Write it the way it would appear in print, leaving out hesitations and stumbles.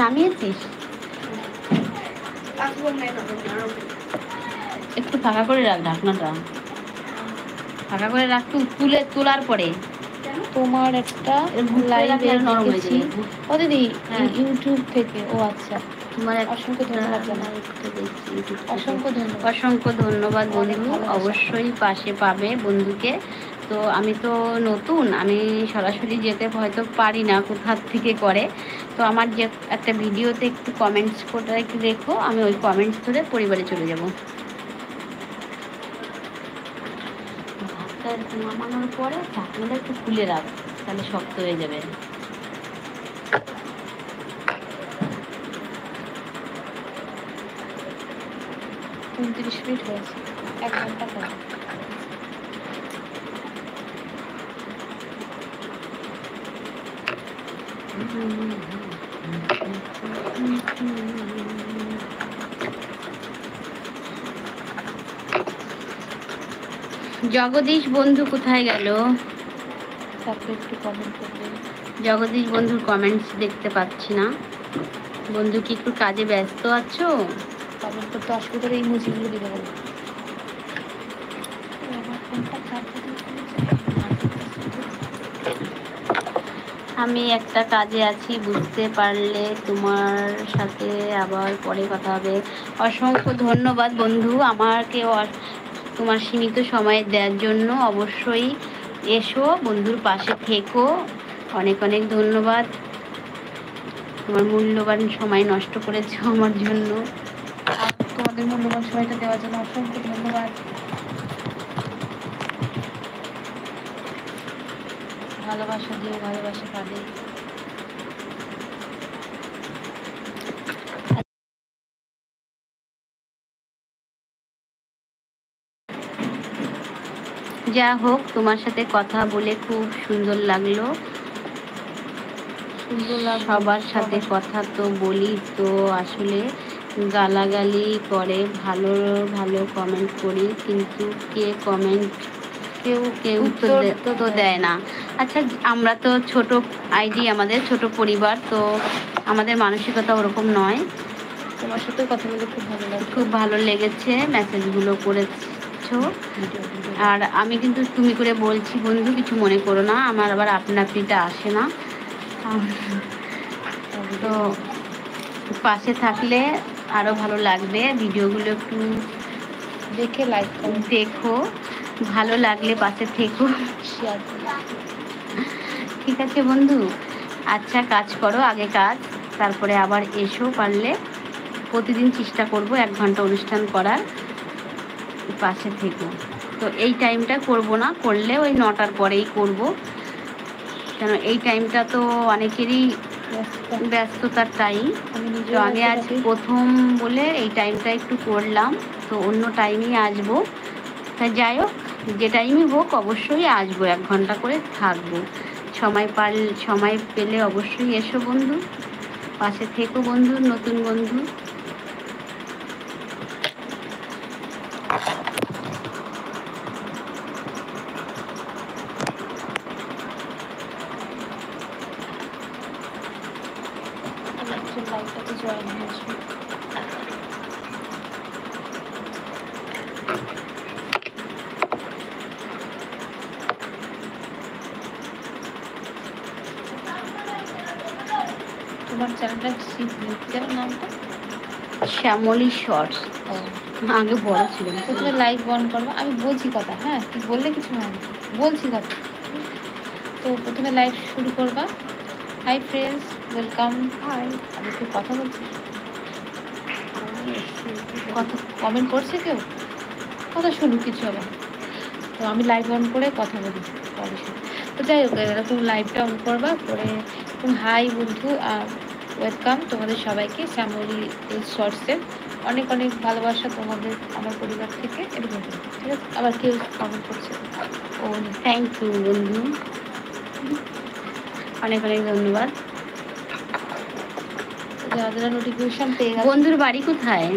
নামিয়েছিস? একটু ফাঁকা করে রাখ, ঢাকনাটা ফাঁকা করে রাখ, তোলার পরে তোমার একটা লাইভে দেখেছি। ও দিদি ইউটিউব থেকে। ও আচ্ছা, তোমার অসংখ্য ধন্যবাদ জানাই। অসংখ্য ধন্যবাদ, অসংখ্য ধন্যবাদ বন্ধু। অবশ্যই পাশে পাবে বন্ধুকে। তো আমি তো নতুন, আমি সরাসরি যেতে হয়তো পারি না, কোথার থেকে করে। তো আমার যে একটা ভিডিওতে একটু কমেন্টস করে একটু দেখো, আমি ওই কমেন্টস ধরে পরিবারে চলে যাব। ভাতটা একটু নামানোর পরে ঢাকনাটা একটু খুলে রাখ, তাহলে শক্ত হয়ে যাবে। 29 মিনিট হয়েছে, 1 ঘন্টা পরে। জগদীশ বন্ধু কোথায় গেল? তারপরে একটু কমেন্ট করবে। জগদীশ বন্ধুর কমেন্টস দেখতে পাচ্ছি না। বন্ধু কি একটু কাজে ব্যস্ত আছো? কমেন্ট করতে অসুবিধা, এই মুজিগুলো দিতে হবে। আমি একটা কাজে আছি, বুঝতে পারলে তোমার সাথে আবার পরে কথা হবে। অসংখ্য ধন্যবাদ বন্ধু আমাকে তোমার সীমিত সময় দেওয়ার জন্য। অবশ্যই এসো, বন্ধুর পাশে থেকো। অনেক অনেক ধন্যবাদ, তোমার মূল্যবান সময় নষ্ট করেছো আমার জন্য। তোমাদের মূল্যবান সময়টা দেওয়ার জন্য অসংখ্য ধন্যবাদ। ভালোবাসা দিও, ভালোবাসা পাবে। যা হোক, তোমার সাথে কথা বলে খুব সুন্দর লাগলো। সবার সাথে কথা তো বলি, তো আসলে গালাগালি করে, ভালো ভালো কমেন্ট করি, কিন্তু কেউ তো দেয় না। আচ্ছা, আমরা তো ছোট আইডি, আমাদের ছোট পরিবার, তো আমাদের মানসিকতা ওরকম নয়। তোমার সাথে কথা বলে খুব ভালো লেগেছে, মেসেজগুলো করেছো। আর আমি কিন্তু তুমি করে বলছি বন্ধু, কিছু মনে করো না, আমার আবার আপনাআপনিটা আসে না। তো পাশে থাকলে আরও ভালো লাগবে। ভিডিওগুলো একটু দেখে লাইক দেখো, ভালো লাগলে পাশে থেকো, শেয়ার করো। ঠিক আছে বন্ধু? আচ্ছা, কাজ করো আগে কাজ, তারপরে আবার এসো। পারলে প্রতিদিন চেষ্টা করব 1 ঘন্টা অনুষ্ঠান করার, পাশে থেকো। তো এই টাইমটা করব না, করলে ওই 9টার পরেই করব, কেন এই টাইমটা তো অনেকেরই ব্যস্ততার টাইম। তো আমি আজ প্রথম বলে এই টাইমটা একটু করলাম, তো অন্য টাইমেই আসবো। তাই যাই হোক, যে টাইমই হোক অবশ্যই আসবো, 1 ঘন্টা করে থাকবো। সময় পেলে অবশ্যই এসো বন্ধু, পাশে থেকো বন্ধু, নতুন বন্ধু। লাইভটাতে জয়েন হয়েছে। তোমার চ্যানেলটা চ্যানেল নামটা শ্যামলী শর্টস। আগে বড় ছিল। প্রথমে লাইভ অন করবো, আমি বলছি কথা, হ্যাঁ কি বললে কিছু হয় না, বলছি কথা। তো প্রথমে লাইভ শুরু করবা। Hi friends, welcome. হাই, আমি একটু কথা বলছি, কথা কমেন্ট করছে কেউ, কথা শুনুক, কিছু হবে না। তো আমি লাইভ অন করে কথা বলি পরে। তো যাই হোক, এরকম লাইভটা অন করবা, করে হাই বন্ধু, ওয়েলকাম তোমাদের সবাইকে শ্যামলী শর্টসের। অনেক অনেক ভালোবাসা তোমাদের আমার পরিবার থেকে, এরকম ঠিক আছে। আবার কেউ কমেন্ট করছে, ও থ্যাংক ইউ বন্ধু, অনেক অনেক ধন্যবাদ। যারা যারা নোটিফিকেশন পেয়ে গেছে। বন্ধুর বাড়ি কোথায়?